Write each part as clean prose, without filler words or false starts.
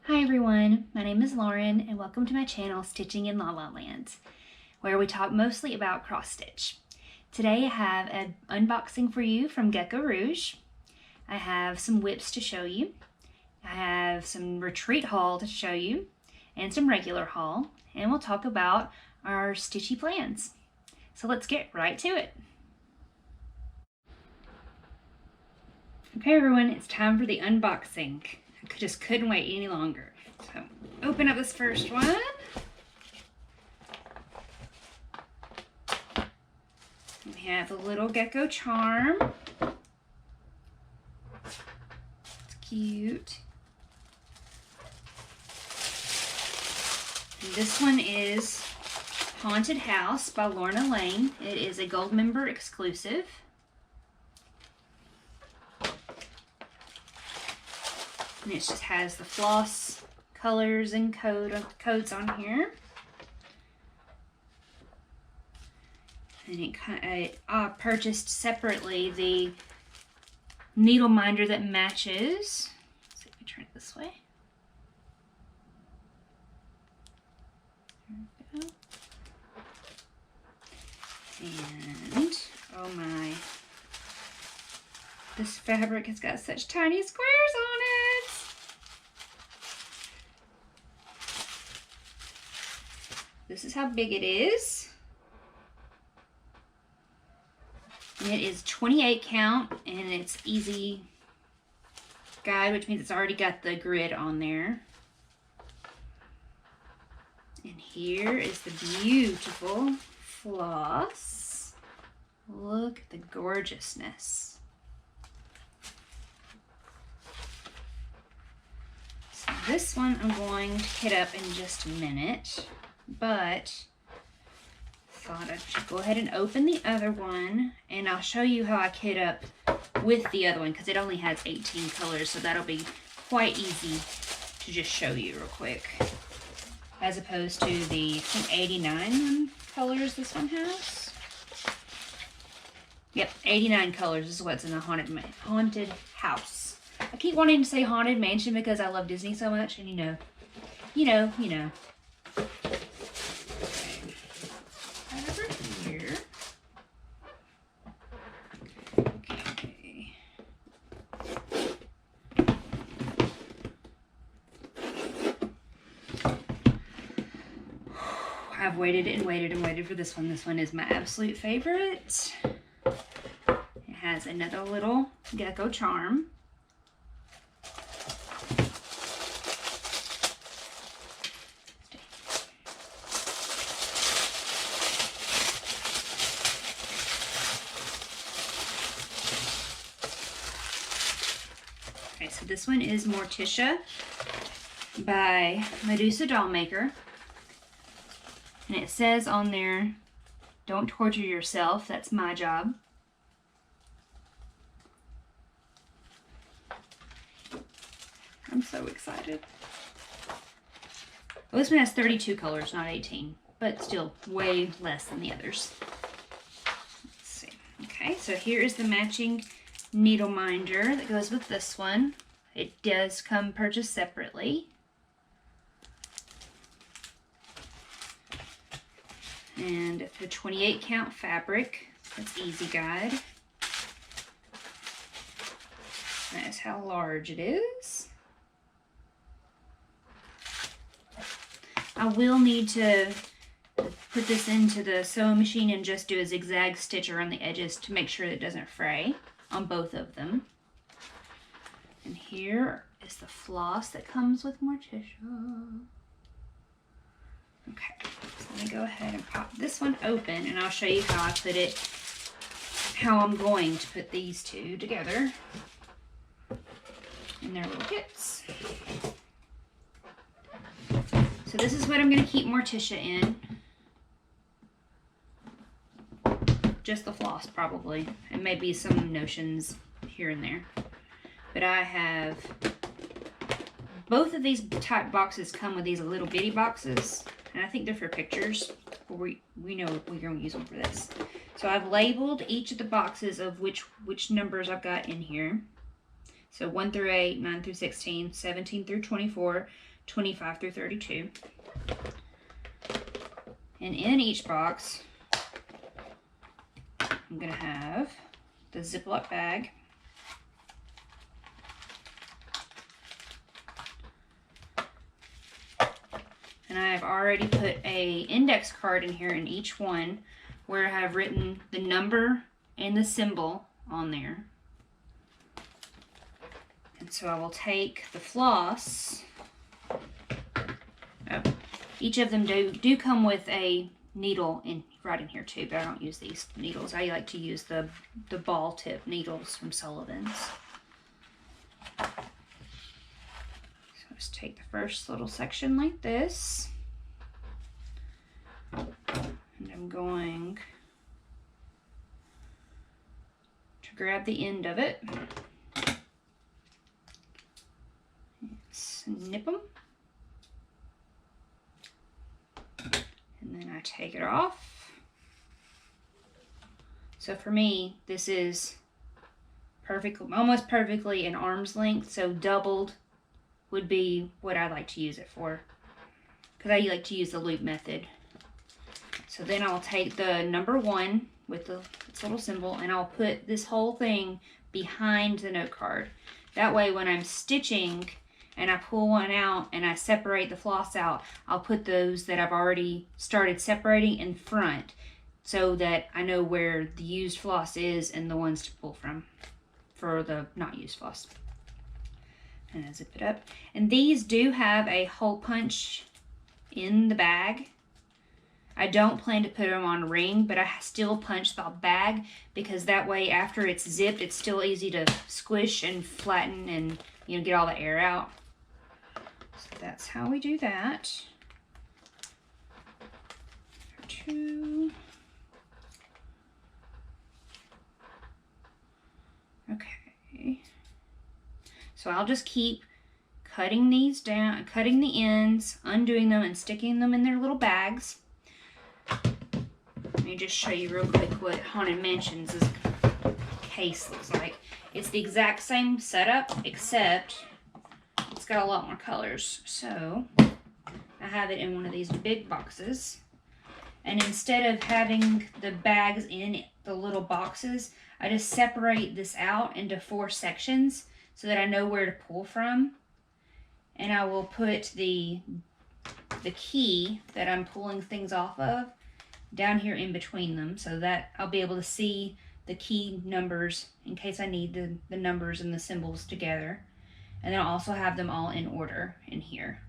Hi everyone, my name is Lauren and welcome to my channel Stitching in La La Land, where we talk mostly about cross stitch. Today I have an unboxing for you from Gecko Rouge. I have some whips to show you. I have some retreat haul to show you and some regular haul, and we'll talk about our stitchy plans. So let's get right to it. Okay everyone, it's time for the unboxing. I just couldn't wait any longer. So open up this first one. We have the little gecko charm. It's cute. And this one is Haunted House by Lorna Lane. It is a gold member exclusive. And it just has the floss colors and codes on here. And I purchased separately the needle minder that matches. Let's see if we turn it this way. There we go. And oh my, this fabric has got such tiny squares on it. This is how big it is. And it is 28 count and it's easy guide, which means it's already got the grid on there. And here is the beautiful floss. Look at the gorgeousness. So this one I'm going to kit up in just a minute, but thought I should go ahead and open the other one, and I'll show you how I kit up with the other one because it only has 18 colors, so that'll be quite easy to just show you real quick, as opposed to the 89 colors this one has. Yep, 89 colors is what's in the haunted house. I keep wanting to say haunted mansion because I love Disney so much, and you know. I've waited and waited and waited for this one. This one is my absolute favorite. It has another little gecko charm. Okay, so this one is Morticia by Medusa Dollmaker. And it says on there, don't torture yourself, that's my job. I'm so excited. Well, this one has 32 colors, not 18, but still way less than the others. Let's see. Okay, so here is the matching needle minder that goes with this one. It does come purchased separately. And the 28 count fabric, that's easy guide. That's how large it is. I will need to put this into the sewing machine and just do a zigzag stitch around the edges to make sure that it doesn't fray on both of them. And here is the floss that comes with Morticia. Okay, so let me go ahead and pop this one open and I'll show you how I put it, how I'm going to put these two together in their little kits. So this is what I'm going to keep Morticia in. Just the floss probably, and maybe some notions here and there. But I have, both of these type boxes come with these little bitty boxes. And I think they're for pictures, but we know we're going to use them for this. So I've labeled each of the boxes of which numbers I've got in here. So 1 through 8, 9 through 16, 17 through 24, 25 through 32. And in each box, I'm gonna have the Ziploc bag, and I have already put a index card in here in each one where I have written the number and the symbol on there. And so I will take the floss. Oh, each of them do come with a needle right in here too, but I don't use these needles. I like to use the ball tip needles from Sullivan's. So just take the first little section like this, and I'm going to grab the end of it, snip them, and then I take it off. So for me, this is almost perfectly an arm's length, so doubled would be what I like to use it for, because I like to use the loop method. So then I'll take the number 1 with its little symbol, and I'll put this whole thing behind the note card. That way when I'm stitching and I pull one out and I separate the floss out, I'll put those that I've already started separating in front, so that I know where the used floss is and the ones to pull from for the not used floss. And I zip it up. And these do have a hole punch in the bag. I don't plan to put them on a ring, but I still punch the bag, because that way after it's zipped, it's still easy to squish and flatten and, you know, get all the air out. So that's how we do that. 2. Okay. So I'll just keep cutting these down, cutting the ends, undoing them, and sticking them in their little bags. Let me just show you real quick what Haunted Mansion's case looks like. It's the exact same setup, except it's got a lot more colors. So I have it in one of these big boxes. And instead of having the bags in the little boxes, I just separate this out into 4 sections so that I know where to pull from. And I will put the key that I'm pulling things off of down here in between them, so that I'll be able to see the key numbers in case I need the numbers and the symbols together. And then I'll also have them all in order in here.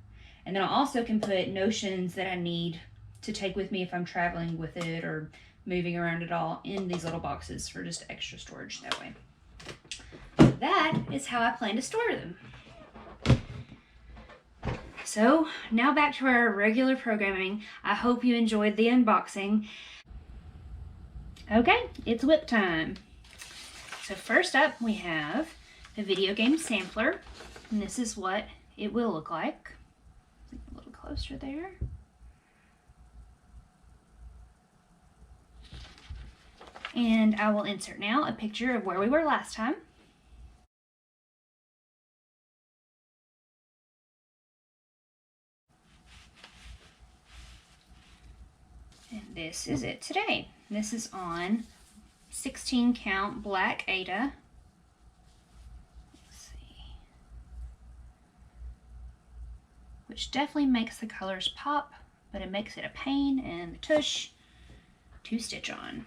And then I also can put notions that I need to take with me if I'm traveling with it or moving around at all in these little boxes for just extra storage that way. That is how I plan to store them. So now back to our regular programming. I hope you enjoyed the unboxing. Okay, it's whip time. So first up we have a video game sampler, and this is what it will look like. A little closer there. And I will insert now a picture of where we were last time. And this is it today. This is on 16 count black Ada. Let's see. Which definitely makes the colors pop, but it makes it a pain and the tush to stitch on.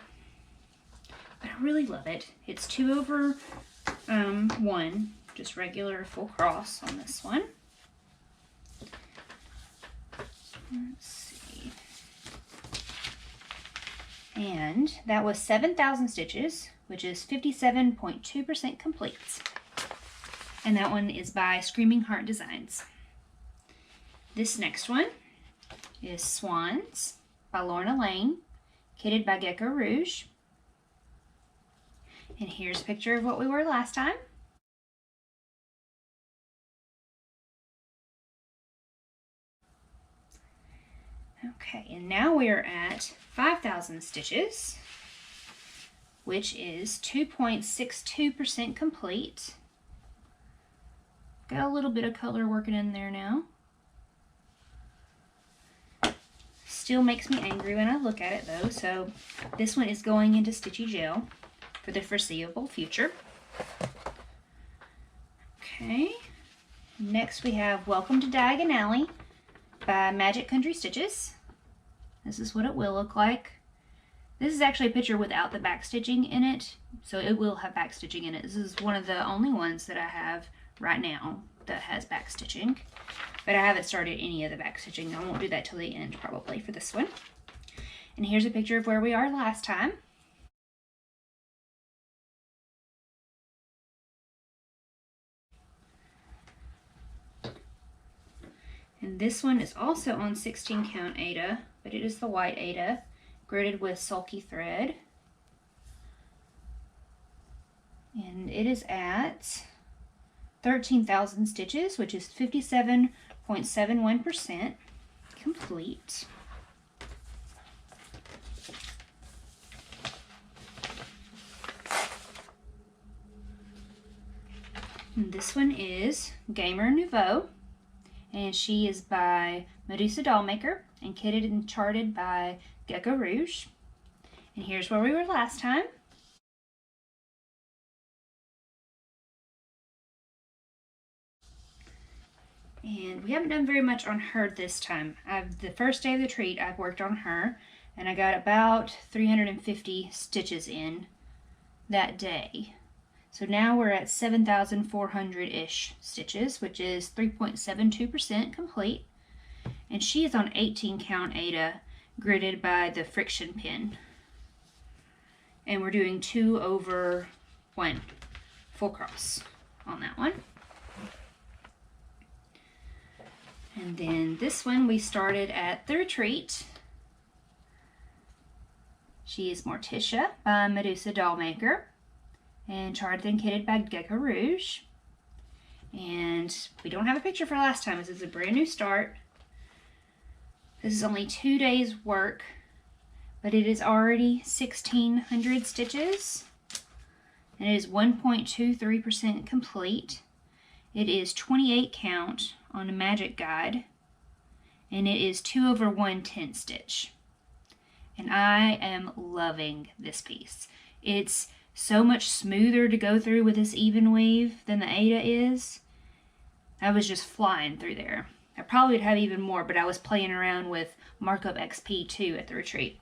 But I really love it. It's 2/1, just regular full cross on this one. Let's see. And that was 7,000 stitches, which is 57.2% complete. And that one is by Screaming Heart Designs. This next one is Swans by Lorna Lane, kitted by Gecko Rouge. And here's a picture of what we were last time. Okay, and now we are at 5,000 stitches, which is 2.62% complete. Got a little bit of color working in there now. still makes me angry when I look at it though. So this one is going into stitchy gel for the foreseeable future. Okay, next we have Welcome to Diagon Alley by Magic Country Stitches. This is what it will look like. This is actually a picture without the back stitching in it, so it will have back stitching in it. This is one of the only ones that I have right now that has back stitching, but I haven't started any of the back stitching. I won't do that till the end probably for this one. And here's a picture of where we are last time. And this one is also on 16 count Aida, but it is the white Aida, gridded with sulky thread. And it is at 13,000 stitches, which is 57.71% complete. And this one is Gamer Nouveau, and she is by Medusa Dollmaker and kitted and charted by Gecko Rouge. And here's where we were last time. And we haven't done very much on her this time. The first day of the treat, I've worked on her, and I got about 350 stitches in that day. So now we're at 7,400-ish stitches, which is 3.72% complete. And she is on 18 count Aida, gridded by the friction pin. And we're doing 2/1 full cross on that one. And then this one we started at the Retreat. She is Morticia by Medusa Dollmaker and charted and kitted by Gecko Rouge. And we don't have a picture for last time. This is a brand new start. This is only 2 days work, but it is already 1,600 stitches. And it is 1.23% complete. It is 28 count on a magic guide, and it is 2/110 stitch. And I am loving this piece. It's so much smoother to go through with this even weave than the Aida is. I was just flying through there. I probably would have even more, but I was playing around with Markup XP too at the Retreat.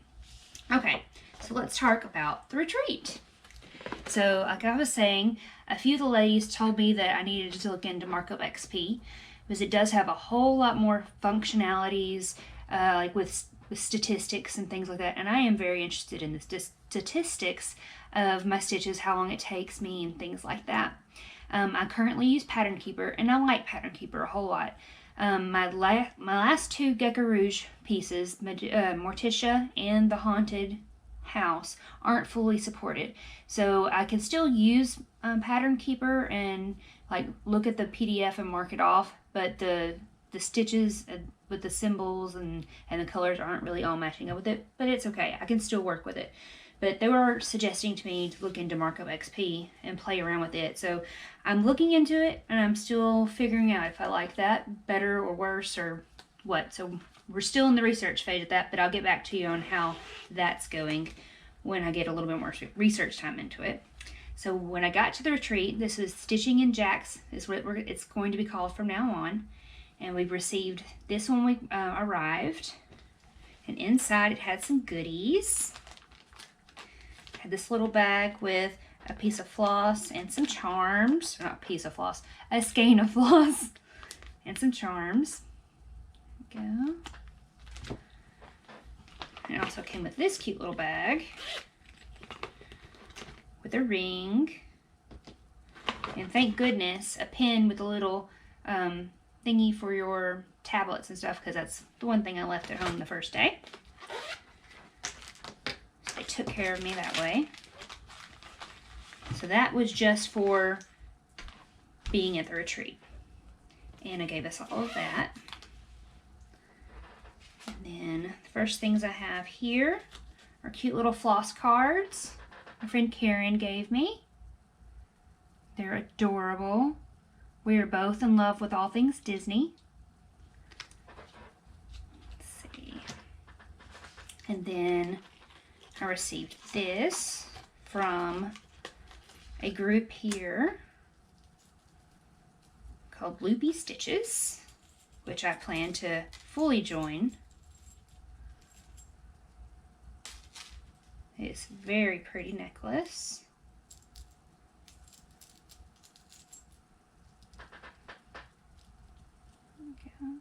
Okay, so let's talk about the Retreat. So like I was saying, a few of the ladies told me that I needed to look into Markup XP because it does have a whole lot more functionalities, like with statistics and things like that. And I am very interested in the statistics of my stitches, how long it takes me and things like that. I currently use Pattern Keeper, and I like Pattern Keeper a whole lot. My last two Gecko Rouge pieces, Morticia and the Haunted House, aren't fully supported. So I can still use Pattern Keeper and like look at the PDF and mark it off, but the stitches with the symbols and the colors aren't really all matching up with it, but it's okay. I can still work with it. But they were suggesting to me to look into Markup XP and play around with it. So I'm looking into it, and I'm still figuring out if I like that better or worse or what. So we're still in the research phase of that, but I'll get back to you on how that's going when I get a little bit more research time into it. So when I got to the Retreat, this is StitchInjects is what it's going to be called from now on. And we've received this when we arrived. And inside it had some goodies. Had this little bag with a piece of floss and some charms. Not a piece of floss, a skein of floss and some charms. There we go. And it also came with this cute little bag with a ring. And thank goodness, a pen with a little thingy for your tablets and stuff, because that's the one thing I left at home the first day. They took care of me that way. So that was just for being at the Retreat. And I gave us all of that. And then the first things I have here are cute little floss cards my friend Karen gave me. They're adorable. We are both in love with all things Disney. Let's see. And then I received this from a group here called Loopy Stitches, which I plan to fully join. It's a very pretty necklace. Okay.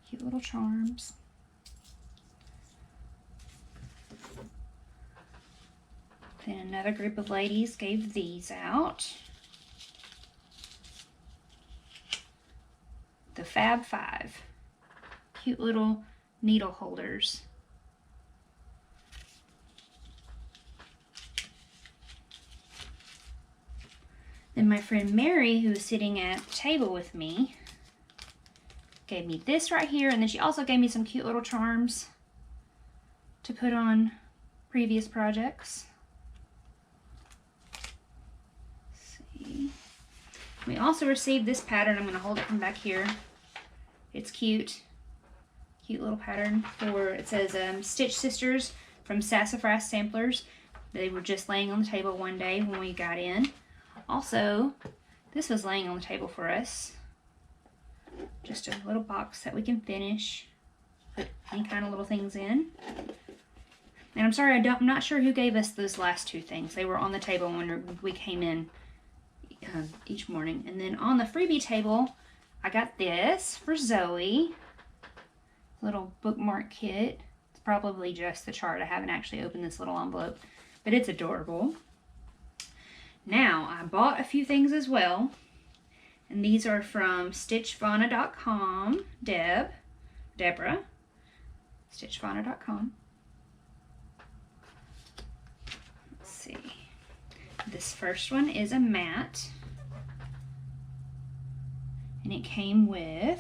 Cute little charms. Then another group of ladies gave these out. The Fab Five. Cute little needle holders. Then my friend Mary, who was sitting at the table with me, gave me this right here, and then she also gave me some cute little charms to put on previous projects. We also received this pattern. I'm going to hold it from back here. It's cute. Cute little pattern for, it says Stitch Sisters from Sassafras Samplers. They were just laying on the table one day when we got in. Also, this was laying on the table for us. Just a little box that we can finish. Put any kind of little things in. And I'm sorry, I'm not sure who gave us those last two things. They were on the table when we came in each morning. And then on the freebie table, I got this for Zoe. Little bookmark kit. It's probably just the chart. I haven't actually opened this little envelope, but it's adorable. Now, I bought a few things as well. And these are from stitchvana.com. Deborah. Stitchvana.com. Let's see. This first one is a mat. And it came with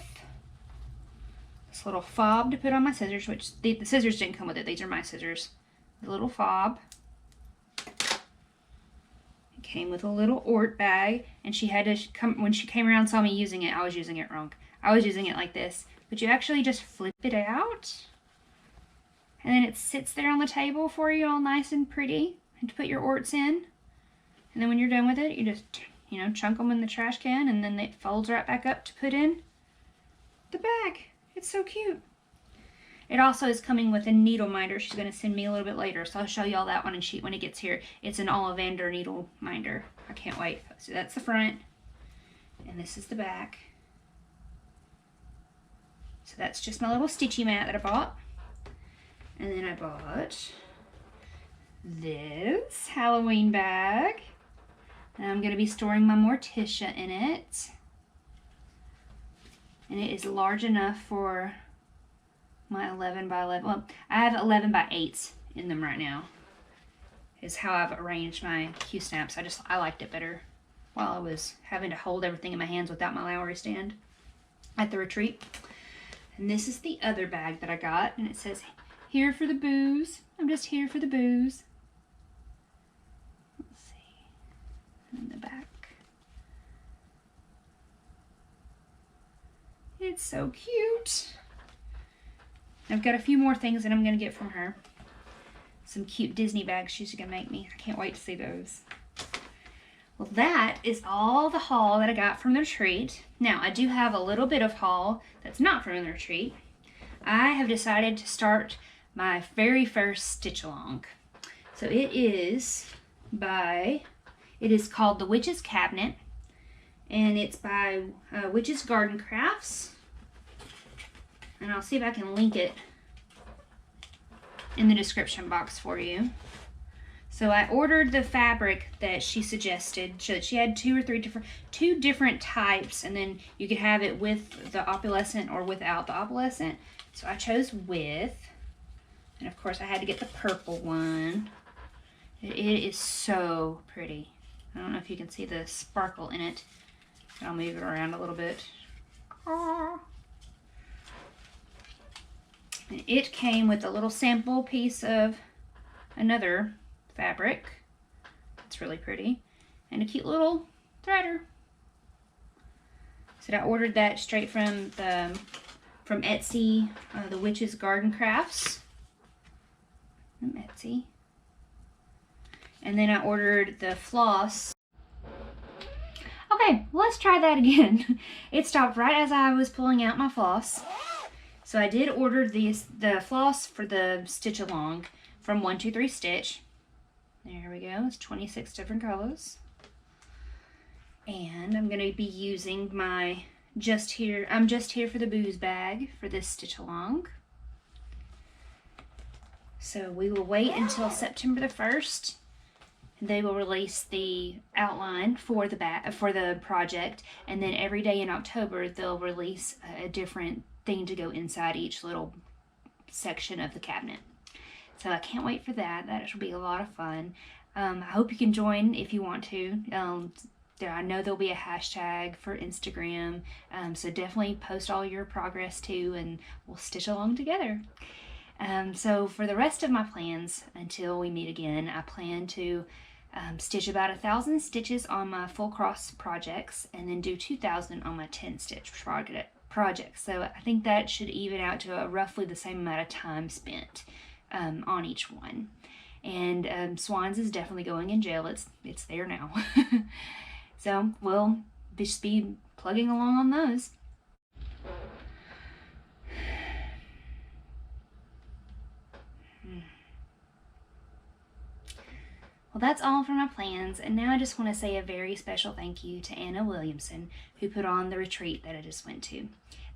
this little fob to put on my scissors, which the scissors didn't come with it. These are my scissors. The little fob. It came with a little Ort bag, and she had to come, when she came around and saw me using it, I was using it wrong. I was using it like this, but you actually just flip it out, and then it sits there on the table for you all nice and pretty, and to put your Orts in. And then when you're done with it, you just, you know, chunk them in the trash can, and then it folds right back up to put in the bag. It's so cute. It also is coming with a needle minder. She's going to send me a little bit later, so I'll show y'all that one when it gets here. It's an Ollivander needle minder. I can't wait. So that's the front, and this is the back. So that's just my little stitchy mat that I bought. And then I bought this Halloween bag. And I'm going to be storing my Morticia in it. And it is large enough for my 11 by 11. Well, I have 11 by 8s in them right now. Is how I've arranged my Q-snaps. I liked it better while I was having to hold everything in my hands without my Lowry stand at the retreat. And this is the other bag that I got. And it says, "Here for the booze. I'm just here for the booze." Let's see. In the back. It's so cute. I've got a few more things that I'm going to get from her. Some cute Disney bags she's going to make me. I can't wait to see those. Well, that is all the haul that I got from the retreat. Now, I do have a little bit of haul that's not from the retreat. I have decided to start my very first stitch along. So it is called The Witch's Cabinet, and it's by Witch's Garden Crafts. And I'll see if I can link it in the description box for you. So I ordered the fabric that she suggested. She had two different types, and then you could have it with the opalescent or without the opalescent. So I chose with, and of course I had to get the purple one. It is so pretty. I don't know if you can see the sparkle in it. I'll move it around a little bit. And it came with a little sample piece of another fabric. It's really pretty. And a cute little threader. So I ordered that straight from Etsy, the Witch's Garden Crafts. from Etsy. And then I ordered the floss. Okay, let's try that again. It stopped right as I was pulling out my floss. So I did order the floss for the stitch along from 123 Stitch. There we go. It's 26 different colors. And I'm going to be using my I'm just here for the booze bag for this stitch along. So we will wait until September the 1st. They will release the outline for the project, and then every day in October they'll release a different thing to go inside each little section of the cabinet. So I can't wait for that. That should be a lot of fun. I hope you can join if you want to. I know there'll be a hashtag for Instagram, so definitely post all your progress too, and we'll stitch along together. So for the rest of my plans until we meet again, I plan to stitch about 1,000 stitches on my full cross projects, and then do 2,000 on my 10 stitch projects. So I think that should even out to roughly the same amount of time spent on each one. And Swans is definitely going in jail. It's there now. So we'll just be plugging along on those. Well, that's all for my plans, and now I just want to say a very special thank you to Anna Williamson, who put on the retreat that I just went to.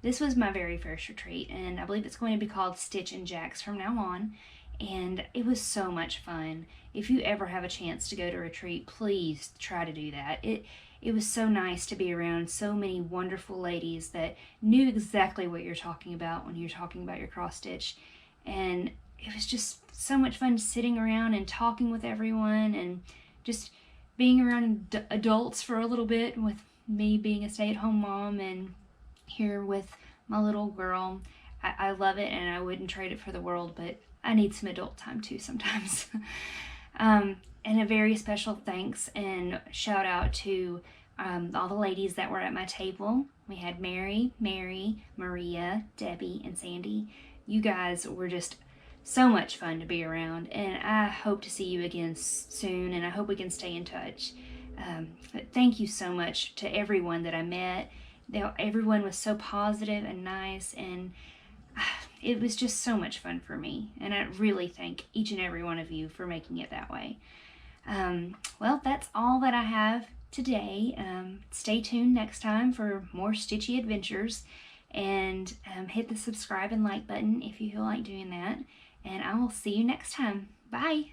This was my very first retreat, and I believe it's going to be called StitchInjects from now on, and it was so much fun. If you ever have a chance to go to a retreat, please try to do that. It was so nice to be around so many wonderful ladies that knew exactly what you're talking about when you're talking about your cross stitch, and it was just so much fun sitting around and talking with everyone and just being around adults for a little bit, with me being a stay-at-home mom and here with my little girl. I love it, and I wouldn't trade it for the world, but I need some adult time too sometimes. And a very special thanks and shout out to all the ladies that were at my table. We had Mary, Maria, Debbie, and Sandy. You guys were just so much fun to be around, and I hope to see you again soon, and I hope we can stay in touch. But thank you so much to everyone that I met. Everyone was so positive and nice, and it was just so much fun for me, and I really thank each and every one of you for making it that way. Well, that's all that I have today. Stay tuned next time for more stitchy adventures, and hit the subscribe and like button if you feel like doing that. And I will see you next time. Bye!